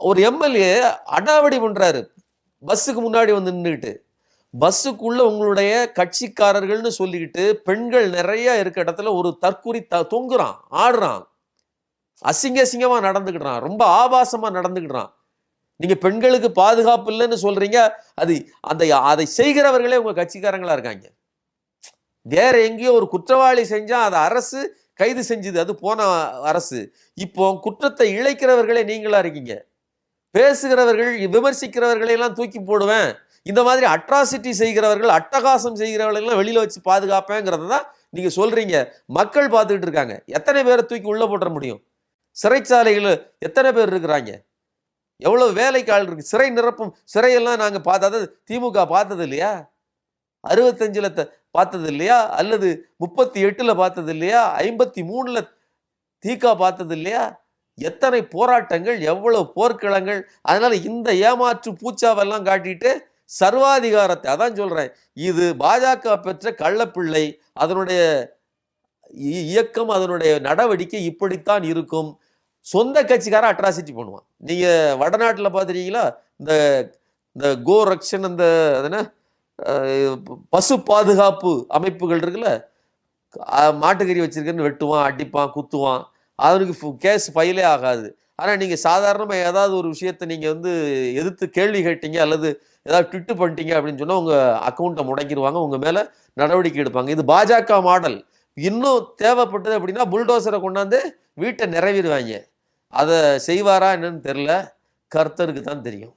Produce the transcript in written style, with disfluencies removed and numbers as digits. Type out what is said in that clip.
ஒரு எம்எல்ஏ அடாவடி பண்றாரு. பஸ்ஸுக்கு முன்னாடி வந்து நின்னுகிட்டு. பஸ்ஸுக்குள்ள உங்களுடைய கட்சிக்காரர்கள்னு சொல்லிக்கிட்டு, பெண்கள் நெறைய இருக்க இடத்துல ஒரு தற்குறி தொங்குறான், ஆடுறான். அசிங்கமா நடந்துக்கிடுறான். ரொம்ப ஆபாசமா நடந்துக்கிடுறான். நீங்க பெண்களுக்கு பாதுகாப்பு இல்லன்னு சொல்றீங்க. அது அதை செய்கிறவர்களே உங்க கட்சிக்காரங்களா இருக்காங்க. வேற எங்கேயோ ஒரு குற்றவாளி செஞ்சா அத அரசு கைது செஞ்சது. அது போன அரசு. இப்போ குற்றத்தை இழைக்கிறவர்களே நீங்களா இருக்கீங்க. பேசுகிறவர்கள், விமர்சிக்கிறவர்களை எல்லாம் தூக்கி போடுவேன். இந்த மாதிரி அட்ராசிட்டி செய்கிறவர்கள், அட்டகாசம் செய்கிறவர்கள் எல்லாம் வெளியில வச்சு பாதுகாப்பேங்கிறத தான் நீங்க சொல்றீங்க. மக்கள் பார்த்துக்கிட்டு இருக்காங்க. எத்தனை பேரை தூக்கி உள்ள போட்டுற முடியும்? சிறைச்சாலைகள் எத்தனை பேர் இருக்கிறாங்க? எவ்வளவு வேலைக்கு ஆள் இருக்கு? சிறை நிரப்பும் சிறையெல்லாம் நாங்க பார்த்தது திமுக பார்த்தது இல்லையா? 65ல பார்த்தது இல்லையா? அல்லது 38ல பார்த்தது இல்லையா? 53ல திக பார்த்தது இல்லையா? எத்தனை போராட்டங்கள், எவ்வளவு போர்க்களங்கள். அதனால இந்த ஏமாற்று பூச்சாவெல்லாம் காட்டிட்டு சர்வாதிகாரத்தை, அதான் சொல்றேன், இது பாஜக பெற்ற கள்ளப்பிள்ளை. அதனுடைய இயக்கம், அதனுடைய நடவடிக்கை இப்படித்தான் இருக்கும். சொந்த கட்சிக்கார அட்ராசிட்டி பண்ணுவான். நீங்க வடநாட்டில் பார்த்துருக்கீங்களா? இந்த இந்த கோ ரக்ஷன், அந்த பசு பாதுகாப்பு அமைப்புகள் இருக்குல்ல, மாட்டுக்கறி வச்சிருக்கேன்னு வெட்டுவான், அடிப்பான், குத்துவான். அவனுக்கு கேஸ் ஃபைலே ஆகாது. ஆனால் நீங்கள் சாதாரணமாக ஏதாவது ஒரு விஷயத்தை நீங்கள் வந்து எதிர்த்து கேள்வி கேட்டீங்க அல்லது ஏதாவது ட்விட்டு பண்ணிட்டீங்க அப்படின்னு சொன்னால் உங்கள் அக்கௌண்ட்டை முடக்கிடுவாங்க, உங்கள் மேலே நடவடிக்கை எடுப்பாங்க. இது பாஜக மாடல். இன்னும் தேவைப்பட்டது அப்படின்னா புல்டோசரை கொண்டாந்து வீட்டை நிறைவேறுவாங்க. அதை செய்வாரா என்னன்னு தெரில, கர்த்தருக்கு தான் தெரியும்.